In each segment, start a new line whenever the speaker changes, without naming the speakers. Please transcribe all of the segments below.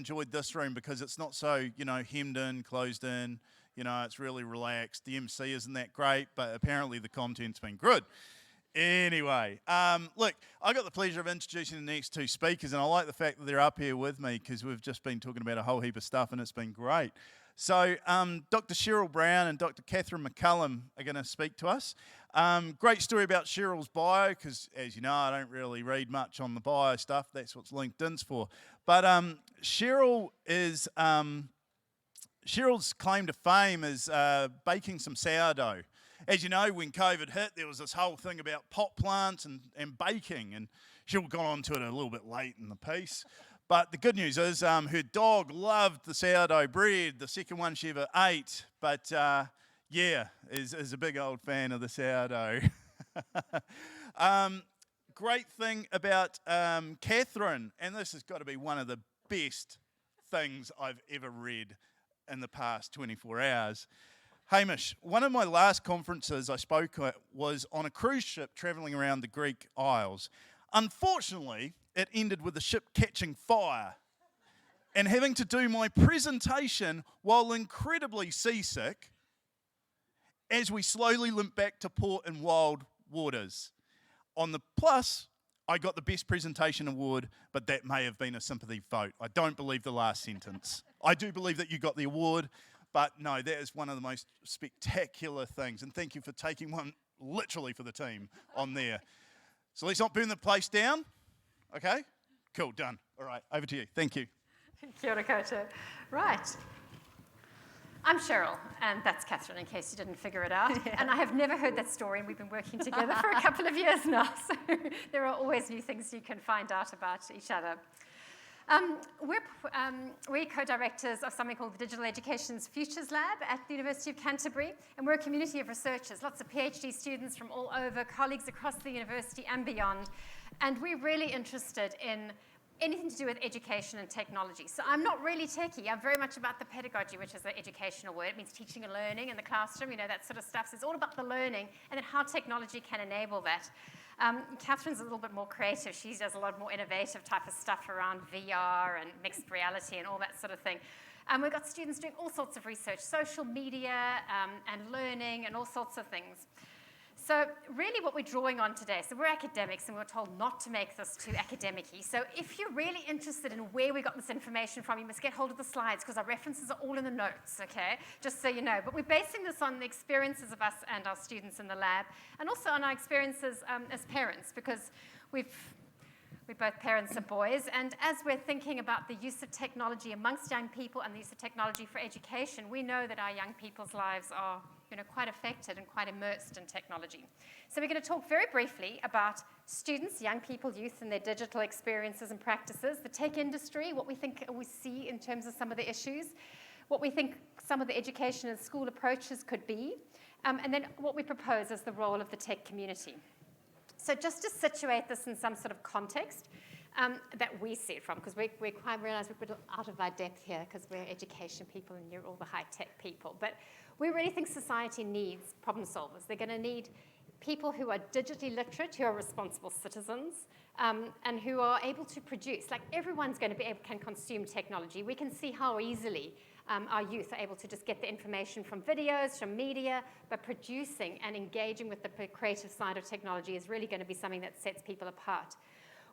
enjoyed this room because it's not so, hemmed in, closed in. It's really relaxed. The MC isn't that great, but apparently the content's been good. Anyway, look, I got the pleasure of introducing the next two speakers, and I like the fact that they're up here with me because we've just been talking about a whole heap of stuff, and it's been great. So, Dr. Cheryl Brown and Dr. Kathryn MacCallum are going to speak to us. Great story about Cheryl's bio, because as you know, I don't really read much on the bio stuff. That's what LinkedIn's for. But Cheryl's claim to fame is baking some sourdough. As you know, when COVID hit, there was this whole thing about pot plants and baking, and Cheryl got onto it a little bit late in the piece. But the good news is her dog loved the sourdough bread, the second one she ever ate, but is a big old fan of the sourdough. Great thing about Kathryn, and this has got to be one of the best things I've ever read in the past 24 hours. Hamish, one of my last conferences I spoke at was on a cruise ship travelling around the Greek Isles. Unfortunately, it ended with the ship catching fire and having to do my presentation while incredibly seasick as we slowly limped back to port in wild waters. On the plus, I got the best presentation award, but that may have been a sympathy vote. I don't believe the last sentence. I do believe that you got the award, but no, that is one of the most spectacular things. And thank you for taking one literally for the team on there. So let's not burn the place down. Okay? Cool, done. All right, over to you. Thank you.
Kia ora koutou. Right. I'm Cheryl, and that's Kathryn, in case you didn't figure it out. Yeah. And I have never heard that story, and we've been working together for a couple of years now, so there are always new things you can find out about each other. We're co-directors of something called the Digital Education's Futures Lab at the University of Canterbury, and we're a community of researchers, lots of PhD students from all over, colleagues across the university and beyond, and we're really interested in anything to do with education and technology. So I'm not really techie. I'm very much about the pedagogy, which is an educational word. It means teaching and learning in the classroom, that sort of stuff. So it's all about the learning and then how technology can enable that. Kathryn's a little bit more creative. She does a lot more innovative type of stuff around VR and mixed reality and all that sort of thing. We've got students doing all sorts of research, social media and learning and all sorts of things. So really what we're drawing on today, so we're academics and we're told not to make this too academic-y. So if you're really interested in where we got this information from, you must get hold of the slides because our references are all in the notes, okay? Just so you know. But we're basing this on the experiences of us and our students in the lab and also on our experiences as parents because we're both parents of boys, and as we're thinking about the use of technology amongst young people and the use of technology for education, we know that our young people's lives are quite affected and quite immersed in technology. So we're going to talk very briefly about students, young people, youth, and their digital experiences and practices, the tech industry, what we think we see in terms of some of the issues, what we think some of the education and school approaches could be, and then what we propose as the role of the tech community. So just to situate this in some sort of context that we see it from, because we quite realize we're a bit out of our depth here because we're education people and you're all the high-tech people. But we really think society needs problem solvers. They're going to need people who are digitally literate, who are responsible citizens, and who are able to produce. Like everyone's going to be able can consume technology. We can see how easily our youth are able to just get the information from videos, from media, but producing and engaging with the creative side of technology is really going to be something that sets people apart.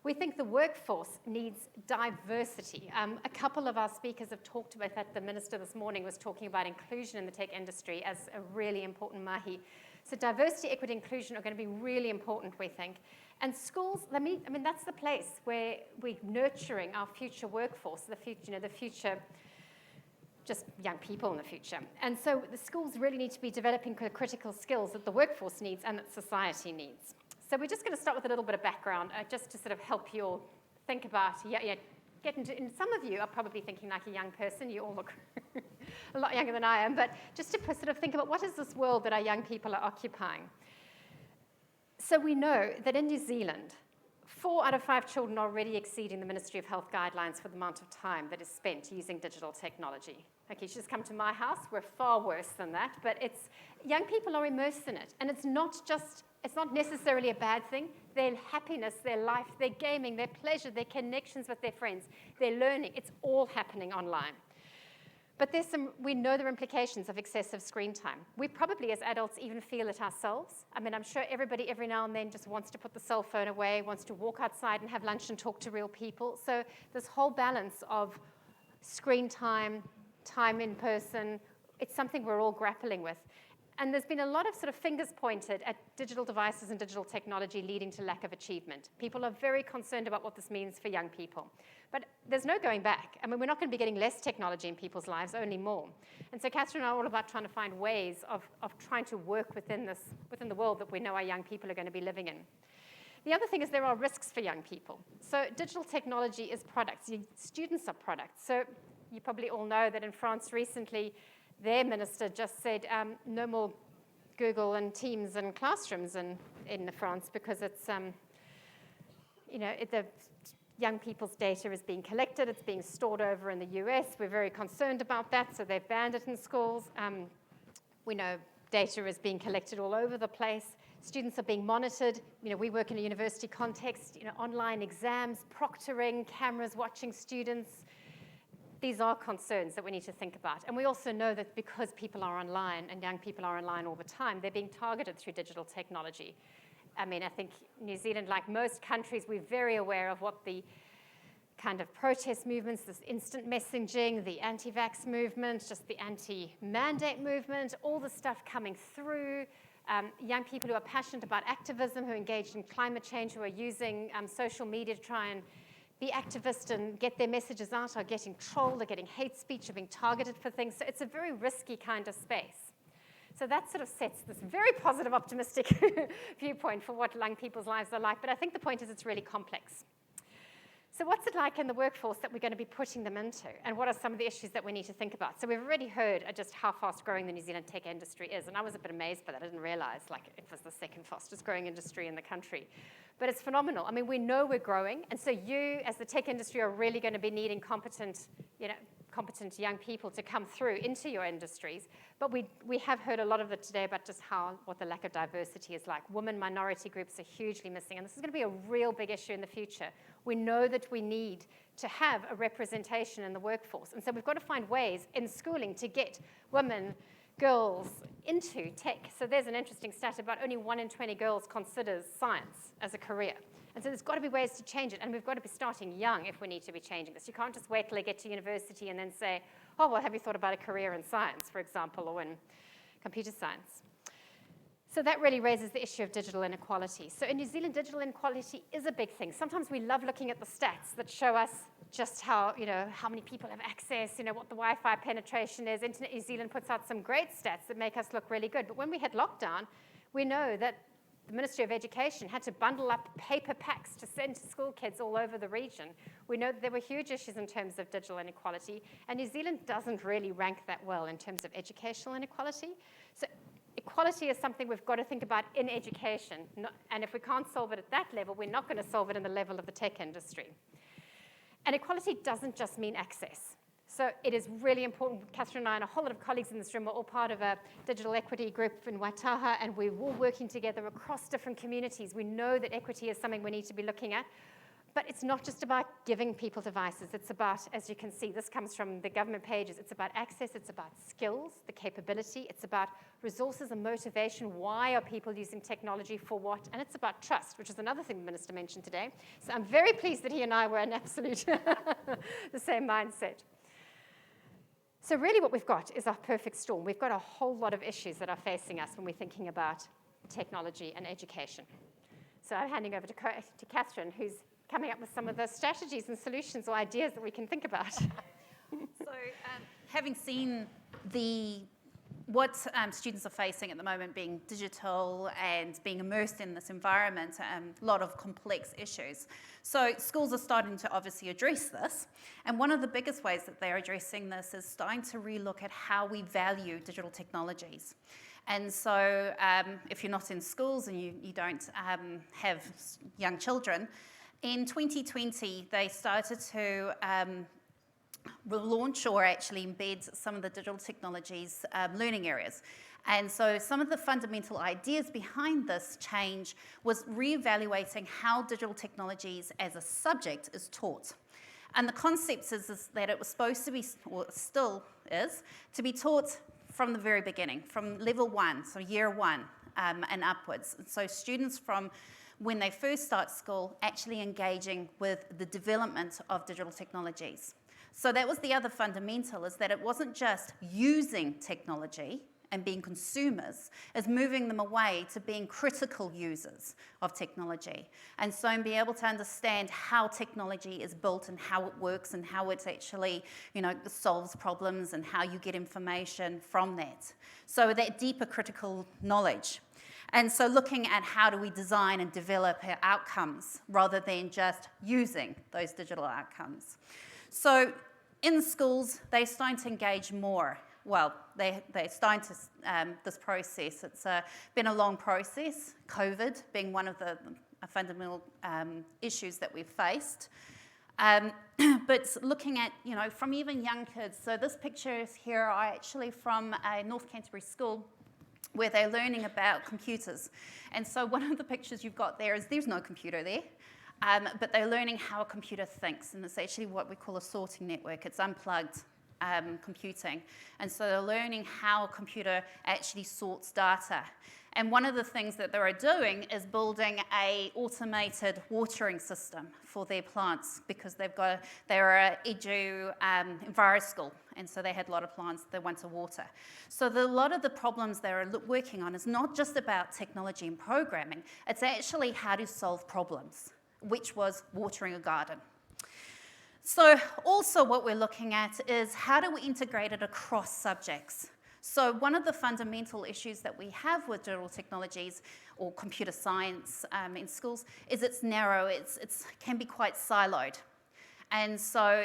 We think the workforce needs diversity. A couple of our speakers have talked about that. The minister this morning was talking about inclusion in the tech industry as a really important mahi. So diversity, equity, inclusion are going to be really important, we think. And schools, that's the place where we're nurturing our future workforce, the future just young people in the future. And so the schools really need to be developing critical skills that the workforce needs and that society needs. So we're just going to start with a little bit of background, just to sort of help you all think about, get into, and some of you are probably thinking like a young person, you all look a lot younger than I am, but just to sort of think about what is this world that our young people are occupying. So we know that in New Zealand, 4 out of 5 children are already exceeding the Ministry of Health guidelines for the amount of time that is spent using digital technology. Okay, you should just come to my house. We're far worse than that, but young people are immersed in it. And it's not necessarily a bad thing. Their happiness, their life, their gaming, their pleasure, their connections with their friends, their learning, it's all happening online. But we know there are implications of excessive screen time. We probably, as adults, even feel it ourselves. I mean, I'm sure everybody every now and then just wants to put the cell phone away, wants to walk outside and have lunch and talk to real people. So this whole balance of screen time, time in person, it's something we're all grappling with. And there's been a lot of sort of fingers pointed at digital devices and digital technology leading to lack of achievement. People are very concerned about what this means for young people. But there's no going back. I mean, we're not going to be getting less technology in people's lives, only more. And so Kathryn and I are all about trying to find ways of trying to work within the world that we know our young people are going to be living in. The other thing is there are risks for young people. So digital technology is products. Students are products. So you probably all know that in France recently, their minister just said no more Google and Teams and classrooms in France because it's, the young people's data is being collected. It's being stored over in the US. We're very concerned about that, so they've banned it in schools. We know data is being collected all over the place. Students are being monitored. We work in a university context, online exams, proctoring, cameras watching students. These are concerns that we need to think about. And we also know that because people are online and young people are online all the time, they're being targeted through digital technology. I mean, I think New Zealand, like most countries, we're very aware of what the kind of protest movements, this instant messaging, the anti-vax movement, just the anti-mandate movement, all the stuff coming through. Young people who are passionate about activism, who are engaged in climate change, who are using social media to try and be activists and get their messages out, are getting trolled, are getting hate speech, are being targeted for things. So it's a very risky kind of space. So that sort of sets this very positive, optimistic viewpoint for what young people's lives are like. But I think the point is it's really complex. So what's it like in the workforce that we're going to be putting them into? And what are some of the issues that we need to think about? So we've already heard just how fast growing the New Zealand tech industry is. And I was a bit amazed by that. I didn't realize it was the second fastest growing industry in the country. But it's phenomenal. I mean, we know we're growing. And so you, as the tech industry, are really going to be needing competent young people to come through into your industries. But we have heard a lot of it today about just what the lack of diversity is like. Women, minority groups are hugely missing. And this is going to be a real big issue in the future. We know that we need to have a representation in the workforce. And so we've got to find ways in schooling to get women, girls into tech. So there's an interesting stat about only 1 in 20 girls considers science as a career. And so there's got to be ways to change it, and we've got to be starting young if we need to be changing this. You can't just wait till they get to university and then say, oh, well, have you thought about a career in science, for example, or in computer science? So that really raises the issue of digital inequality. So in New Zealand, digital inequality is a big thing. Sometimes we love looking at the stats that show us just how many people have access, what the Wi-Fi penetration is. Internet New Zealand puts out some great stats that make us look really good. But when we hit lockdown, we know that the Ministry of Education had to bundle up paper packs to send to school kids all over the region. We know that there were huge issues in terms of digital inequality, and New Zealand doesn't really rank that well in terms of educational inequality. So equality is something we've got to think about in education, and if we can't solve it at that level, we're not going to solve it in the level of the tech industry. And equality doesn't just mean access. So it is really important. Kathryn and I and a whole lot of colleagues in this room are all part of a digital equity group in Waitaha, and we're all working together across different communities. We know that equity is something we need to be looking at, but it's not just about giving people devices. It's about, as you can see, this comes from the government pages, it's about access, it's about skills, the capability, it's about resources and motivation. Why are people using technology for what? And it's about trust, which is another thing the minister mentioned today. So I'm very pleased that he and I were in absolute the same mindset. So really what we've got is a perfect storm. We've got a whole lot of issues that are facing us when we're thinking about technology and education. So I'm handing over to Kathryn, who's coming up with some of the strategies and solutions or ideas that we can think about.
So having seen what students are facing at the moment, being digital and being immersed in this environment, a lot of complex issues. So schools are starting to obviously address this. And one of the biggest ways that they're addressing this is starting to relook at how we value digital technologies. And so if you're not in schools and you don't have young children, in 2020, they started to launch or actually embed some of the digital technologies learning areas. And so some of the fundamental ideas behind this change was reevaluating how digital technologies as a subject is taught. And the concept is that it was supposed to be, or still is, to be taught from the very beginning, from level 1, so year 1 and upwards. And so students from when they first start school actually engaging with the development of digital technologies. So that was the other fundamental, is that it wasn't just using technology and being consumers, is moving them away to being critical users of technology. And so be able to understand how technology is built and how it works and how it actually, solves problems and how you get information from that. So that deeper critical knowledge. And so looking at how do we design and develop our outcomes rather than just using those digital outcomes. So in schools, they're starting to engage more. Well, they're starting to this process. It's been a long process, COVID being one of the fundamental issues that we've faced. But looking at, from even young kids. So this picture is here are actually from a North Canterbury school where they're learning about computers. And so one of the pictures you've got there is there's no computer there. But they're learning how a computer thinks, and it's actually what we call a sorting network. It's unplugged computing. And so they're learning how a computer actually sorts data. And one of the things that they're doing is building an automated watering system for their plants, because they're an edu enviro school, and so they had a lot of plants they want to water. So a lot of the problems they're working on is not just about technology and programming, it's actually how to solve problems, which was watering a garden. So also what we're looking at is how do we integrate it across subjects? So one of the fundamental issues that we have with digital technologies or computer science in schools is it's narrow, it can be quite siloed. And so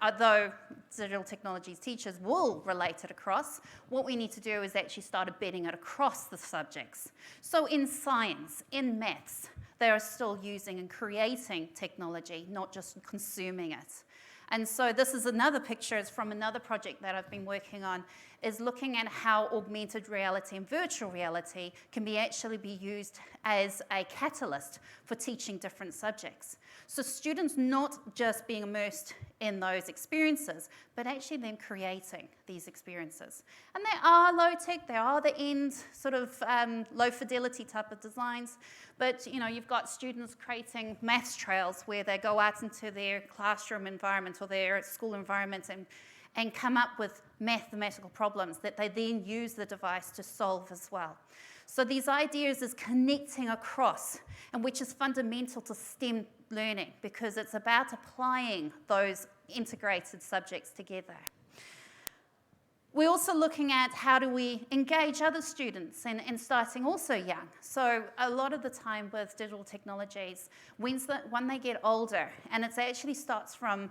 although digital technologies teachers will relate it across, what we need to do is actually start embedding it across the subjects. So in science, in maths, they are still using and creating technology, not just consuming it. And so this is another picture, it's from another project that I've been working on, is looking at how augmented reality and virtual reality can actually be used as a catalyst for teaching different subjects. So students not just being immersed in those experiences, but actually then creating these experiences. And they are low-tech, they are the end sort of low-fidelity type of designs, but you've got students creating maths trails where they go out into their classroom environment or their school environment and come up with mathematical problems that they then use the device to solve as well. So these ideas is connecting across, and which is fundamental to STEM learning, because it's about applying those integrated subjects together. We're also looking at how do we engage other students and starting also young. So a lot of the time with digital technologies, when they get older, and it actually starts from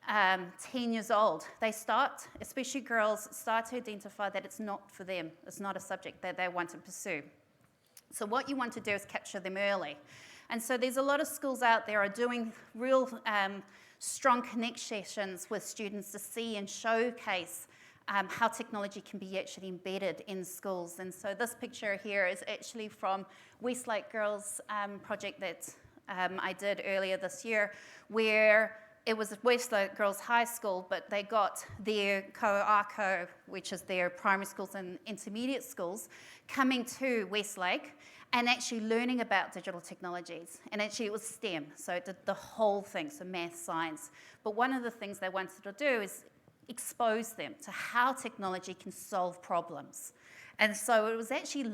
10 years old, they start, especially girls, start to identify that it's not for them. It's not a subject that they want to pursue. So what you want to do is capture them early. And so there's a lot of schools out there are doing real strong connections with students to see and showcase how technology can be actually embedded in schools. And so this picture here is actually from Westlake Girls project that I did earlier this year, where it was at Westlake Girls High School, but they got their ākonga, which is their primary schools and intermediate schools, coming to Westlake and actually learning about digital technologies. And actually it was STEM, so it did the whole thing, so math, science. But one of the things they wanted to do is expose them to how technology can solve problems. And so it was actually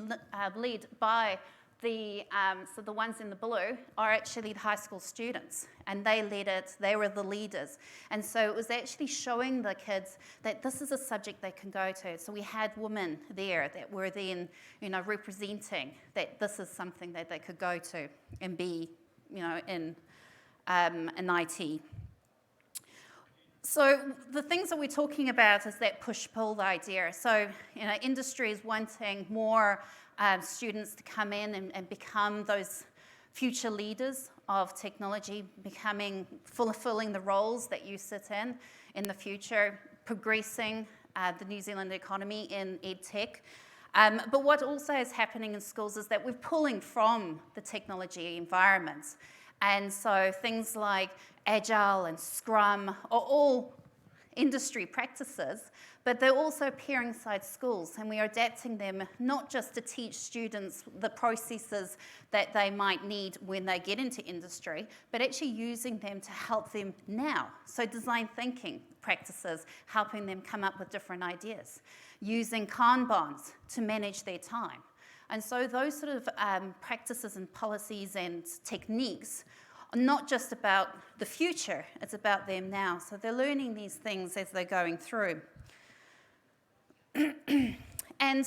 led by so the ones in the blue are actually the high school students, and they led it, they were the leaders. And so it was actually showing the kids that this is a subject they can go to. So we had women there that were then, representing that this is something that they could go to and be, in IT. So the things that we're talking about is that push-pull idea. So, industry is wanting more students to come in and become those future leaders of technology, fulfilling the roles that you sit in the future, progressing the New Zealand economy in EdTech. But what also is happening in schools is that we're pulling from the technology environments. And so things like Agile and Scrum are all industry practices, but they're also appearing inside schools, and we are adapting them not just to teach students the processes that they might need when they get into industry, but actually using them to help them now. So design thinking practices, helping them come up with different ideas, using Kanbans to manage their time. And so those sort of practices and policies and techniques are not just about the future, it's about them now. So they're learning these things as they're going through. And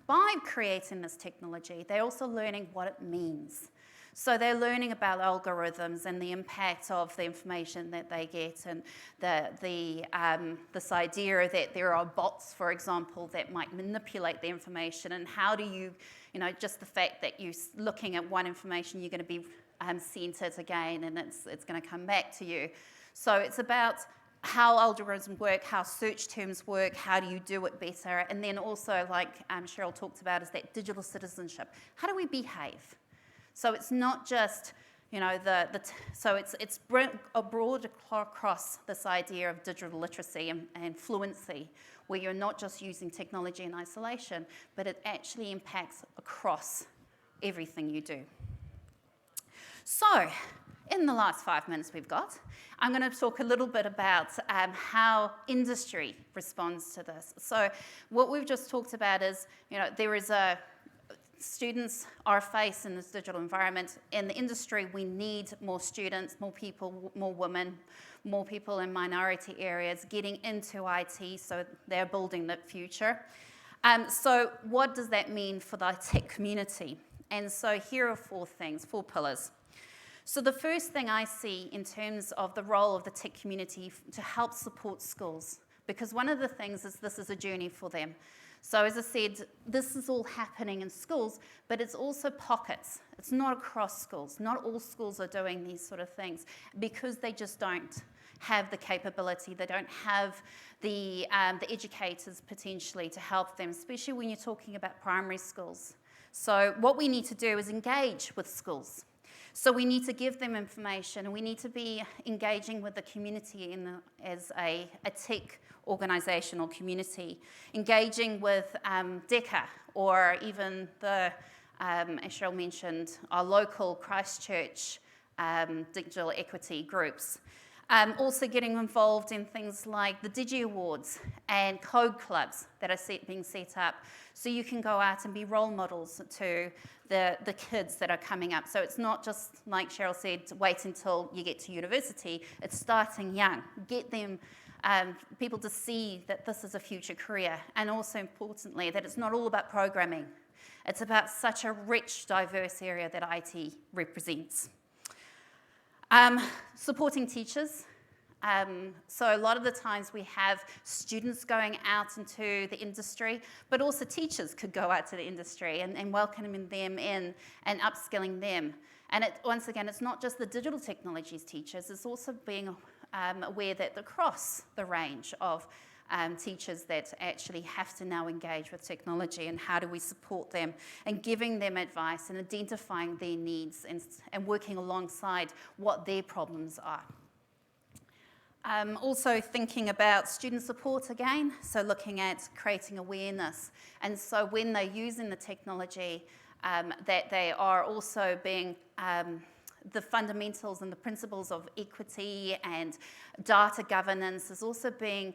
by creating this technology, they're also learning what it means. So they're learning about algorithms and the impact of the information that they get, and this idea that there are bots, for example, that might manipulate the information, and how do you, just the fact that you're looking at one information, you're going to be sent it again, and it's going to come back to you. So it's about how algorithms work, how search terms work, how do you do it better, and then also, like Cheryl talked about, is that digital citizenship. How do we behave? So it's not just, so it's broad across this idea of digital literacy and fluency, where you're not just using technology in isolation, but it actually impacts across everything you do. So, in the last 5 minutes we've got, I'm going to talk a little bit about how industry responds to this. So, what we've just talked about is, students are faced in this digital environment. In the industry, we need more students, more people, more women, more people in minority areas getting into IT, so they're building that future. So what does that mean for the tech community? And so here are 4 things, 4 pillars. So the first thing I see in terms of the role of the tech community to help support schools, because one of the things is this is a journey for them. So as I said, this is all happening in schools, but it's also pockets. It's not across schools. Not all schools are doing these sort of things because they just don't have the capability. They don't have the educators potentially to help them, especially when you're talking about primary schools. So what we need to do is engage with schools. So we need to give them information, and we need to be engaging with the community as a tech organisation or community, engaging with DECA or even the, as Cheryl mentioned, our local Christchurch digital equity groups. Also getting involved in things like the Digi Awards and code clubs that are being set up, so you can go out and be role models to the kids that are coming up. So it's not just, like Cheryl said, wait until you get to university. It's starting young. Get them, people to see that this is a future career, and also importantly that it's not all about programming. It's about such a rich, diverse area that IT represents. Supporting teachers. So a lot of the times we have students going out into the industry, but also teachers could go out to the industry and welcoming them in and upskilling them. And once again, it's not just the digital technologies teachers, it's also being aware that across the range of teachers that actually have to now engage with technology, and how do we support them, and giving them advice and identifying their needs and working alongside what their problems are. Also thinking about student support again, so looking at creating awareness, and so when they're using the technology, that they are also being the fundamentals and the principles of equity and data governance is also being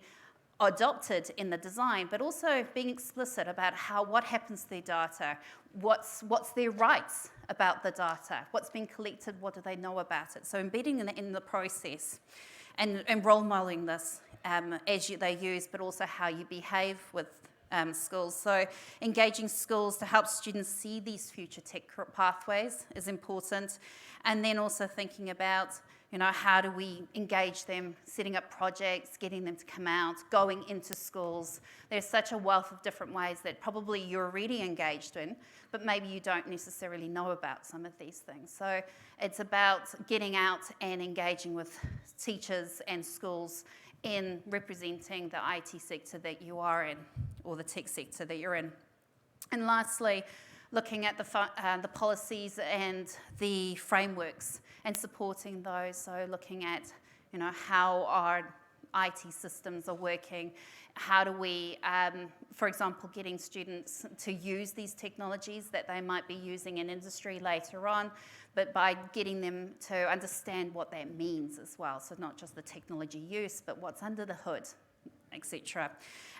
adopted in the design, but also being explicit about what happens to their data, what's their rights about the data, what's being collected, what do they know about it. So embedding it in the process and role modeling this as they use, but also how you behave with schools. So engaging schools to help students see these future tech pathways is important. And then also thinking about, how do we engage them, setting up projects, getting them to come out, going into schools. There's such a wealth of different ways that probably you're already engaged in, but maybe you don't necessarily know about some of these things. So it's about getting out and engaging with teachers and schools in representing the IT sector that you are in, or the tech sector that you're in. And lastly, looking at the policies and the frameworks and supporting those. So looking at, how our IT systems are working. How do we, for example, getting students to use these technologies that they might be using in industry later on, but by getting them to understand what that means as well. So not just the technology use, but what's under the hood, etc.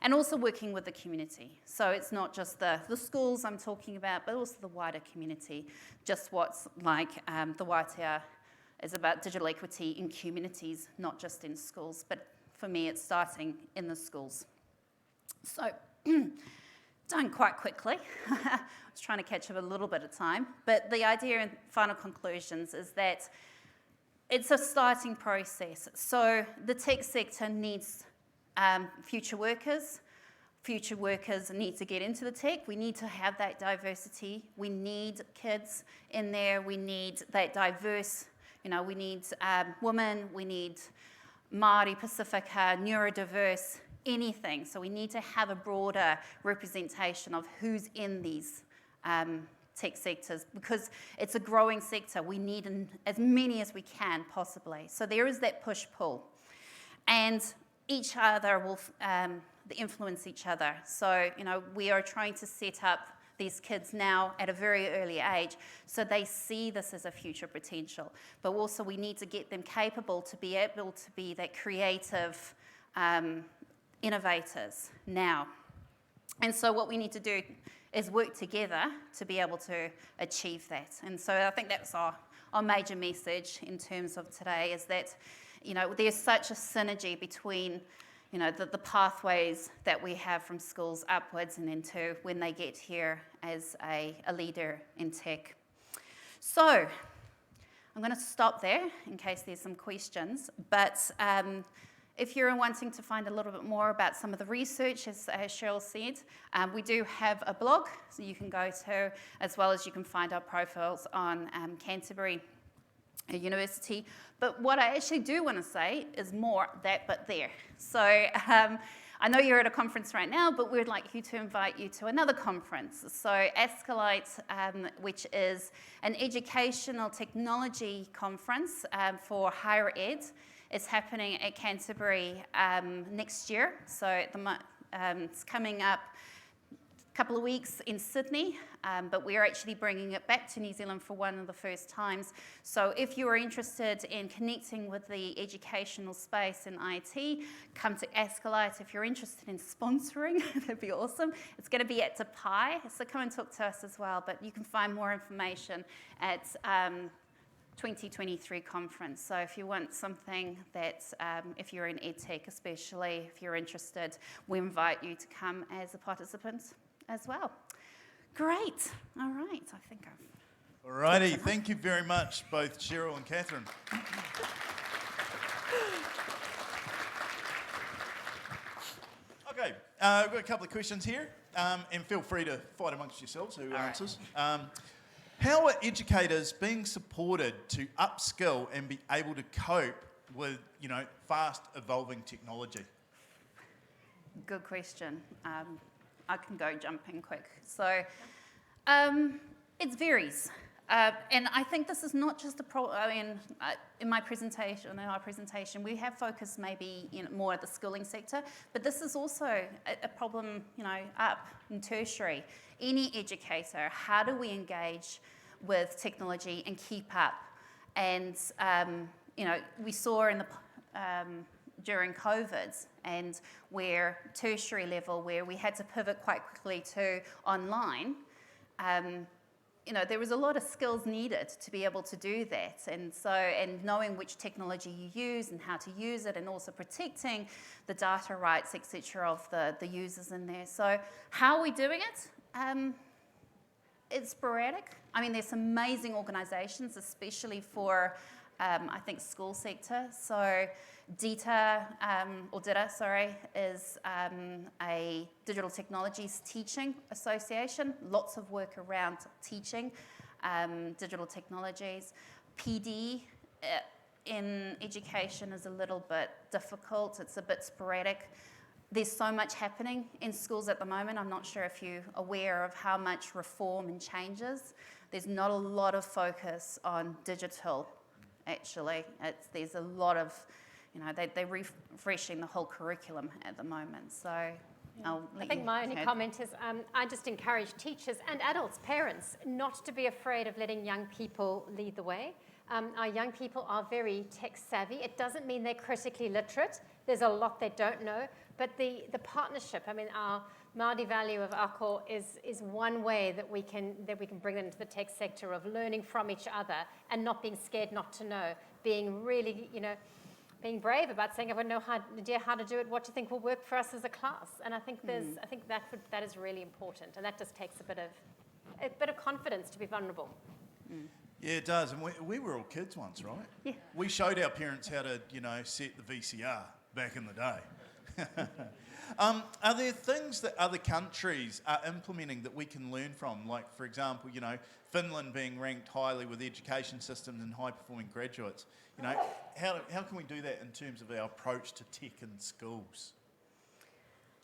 And also working with the community. So it's not just the schools I'm talking about, but also the wider community. Just what's like the Waitea is about digital equity in communities, not just in schools. But for me, it's starting in the schools. So, done quite quickly. I was trying to catch up a little bit of time. But the idea and final conclusions is that it's a starting process. So the tech sector needs future workers. Future workers need to get into the tech. We need to have that diversity. We need kids in there. We need that diverse, we need women. We need Māori, Pacifica, neurodiverse, anything. So we need to have a broader representation of who's in these tech sectors, because it's a growing sector. We need as many as we can possibly. So there is that push-pull. And each other will influence each other. So, we are trying to set up these kids now at a very early age so they see this as a future potential. But also we need to get them capable to be able to be that creative innovators now. And so what we need to do is work together to be able to achieve that. And so I think that's our major message in terms of today, is that there's such a synergy between, the pathways that we have from schools upwards and into when they get here as a leader in tech. So I'm going to stop there in case there's some questions. But if you're wanting to find a little bit more about some of the research, as Cheryl said, we do have a blog, so you can go to, as well as you can find our profiles on Canterbury University. But what I actually do want to say is more that but there. So I know you're at a conference right now, but we'd like to invite you to another conference. So Escalate, which is an educational technology conference for higher ed, is happening at Canterbury next year. So it's coming up a couple of weeks in Sydney, but we're actually bringing it back to New Zealand for one of the first times. So if you are interested in connecting with the educational space in IT, come to Escalate. If you're interested in sponsoring, that'd be awesome. It's going to be at Te Pai, so come and talk to us as well. But you can find more information at 2023 conference. So if you want something that, if you're in EdTech especially, if you're interested, we invite you to come as a participant as well. Great. All right. I think I've...
Alrighty. Thank you very much, both Cheryl and Kathryn. Okay. We've got a couple of questions here, and feel free to fight amongst yourselves who answers. How are educators being supported to upskill and be able to cope with, fast evolving technology?
Good question. I can go jumping quick. So it varies. And I think this is not just a problem. I mean, in our presentation, we have focused maybe more at the schooling sector, but this is also a problem, up in tertiary. Any educator, how do we engage with technology and keep up? And, we saw in the during COVID, and where tertiary level, where we had to pivot quite quickly to online, there was a lot of skills needed to be able to do that. And so, and knowing which technology you use and how to use it, and also protecting the data rights, etc., of the users in there. So how are we doing it? It's sporadic. I mean, there's some amazing organisations, especially for I think, school sector. So DITA, is a digital technologies teaching association. Lots of work around teaching digital technologies. PD in education is a little bit difficult. It's a bit sporadic. There's so much happening in schools at the moment. I'm not sure if you're aware of how much reform and changes. There's not a lot of focus on digital, actually. There's a lot of, they're refreshing the whole curriculum at the moment. So
I think my only comment is I just encourage teachers and adults, parents, not to be afraid of letting young people lead the way. Our young people are very tech savvy. It doesn't mean they're critically literate. There's a lot they don't know. But the partnership, our Māori value of ako is one way that we can bring them into the tech sector, of learning from each other and not being scared not to know, being really, being brave about saying, I have no idea how to do it. What do you think will work for us as a class? And I think that is really important, and that just takes a bit of confidence to be vulnerable.
Yeah, it does. And we were all kids once, right?
Yeah.
We showed our parents how to, set the VCR back in the day. Are there things that other countries are implementing that we can learn from? Like, for example, Finland being ranked highly with education systems and high-performing graduates. How can we do that in terms of our approach to tech in schools?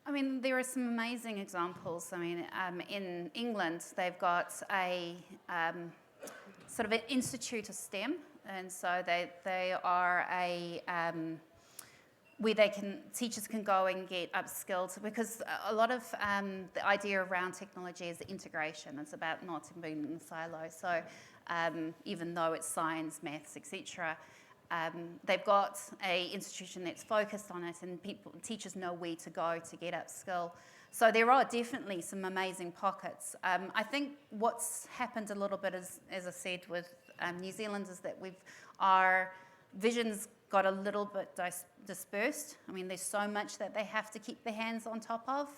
There are some amazing examples. In England, they've got a sort of an institute of STEM, and so they are where teachers can go and get upskilled, because a lot of the idea around technology is integration. It's about not being in a silo. So even though it's science, maths, etc., they've got an institution that's focused on it, and teachers know where to go to get upskill. So there are definitely some amazing pockets. I think what's happened a little bit, as I said, with New Zealand, is that our vision's got a little bit dispersed. There's so much that they have to keep their hands on top of.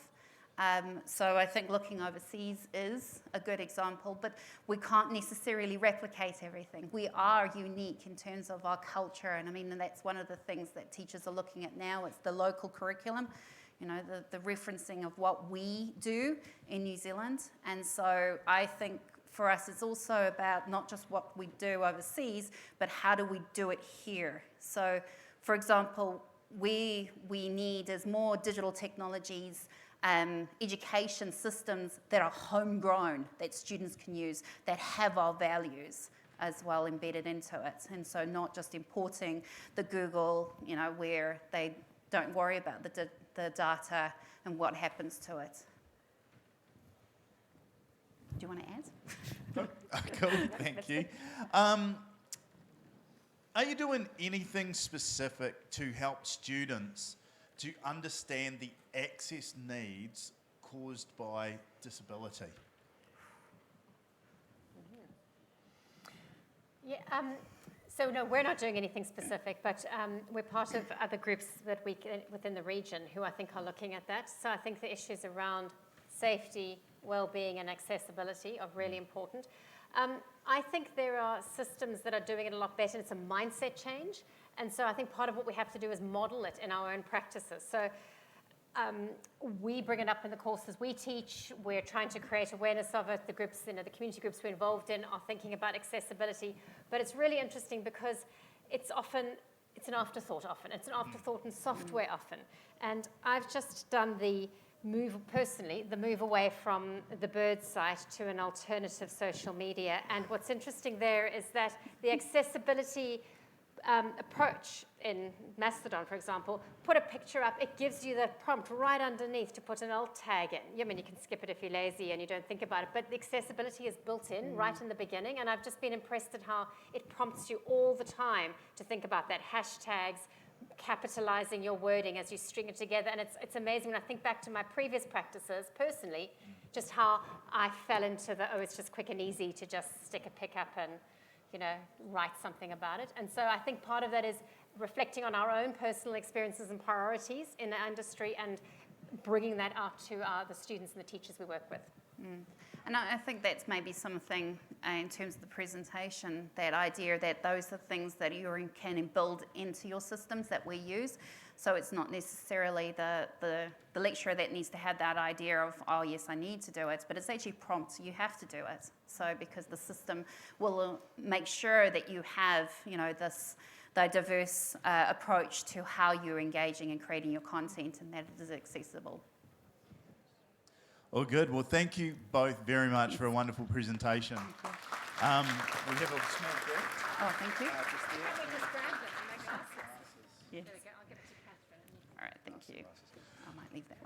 So I think looking overseas is a good example, but we can't necessarily replicate everything. We are unique in terms of our culture, and that's one of the things that teachers are looking at now. It's the local curriculum, the referencing of what we do in New Zealand. And so I think for us, it's also about not just what we do overseas, but how do we do it here? So, for example, we need is more digital technologies, education systems that are homegrown, that students can use, that have our values as well embedded into it. And so not just importing the Google, where they don't worry about the data and what happens to it. Do you want to add?
Cool, thank you. Are you doing anything specific to help students to understand the access needs caused by disability?
Yeah, so no, we're not doing anything specific, but we're part of other groups within the region who I think are looking at that. So I think the issues around safety, well-being and accessibility are really important. I think there are systems that are doing it a lot better. It's a mindset change. And so I think part of what we have to do is model it in our own practices. So we bring it up in the courses we teach. We're trying to create awareness of it. The groups, the community groups we're involved in are thinking about accessibility. But it's really interesting because it's an afterthought often. It's an afterthought in software often. And I've just done the move away from the Bird site to an alternative social media. And what's interesting there is that the accessibility approach in Mastodon, for example, put a picture up, it gives you the prompt right underneath to put an alt tag in. You can skip it if you're lazy and you don't think about it, but the accessibility is built in right in the beginning, and I've just been impressed at how it prompts you all the time to think about that, hashtags, capitalizing your wording as you string it together. And it's amazing when I think back to my previous practices personally, just how I fell into it's just quick and easy to just stick a pickup and write something about it. And so I think part of that is reflecting on our own personal experiences and priorities in the industry and bringing that out to the students and the teachers we work with.
And I think that's maybe something in terms of the presentation, that idea that those are things that you can build into your systems that we use. So it's not necessarily the lecturer that needs to have that idea of, oh yes, I need to do it, but it's actually prompts, you have to do it. So because the system will make sure that you have, the diverse approach to how you're engaging and creating your content, and that it is accessible.
All good. Well, thank you both very much for a wonderful presentation. We have a small break.
Oh, thank you.
Just there.
We just grabbed it and make glasses.
Yes.
There we go. I'll give it to Kathryn.
All right, thank you. I might leave that.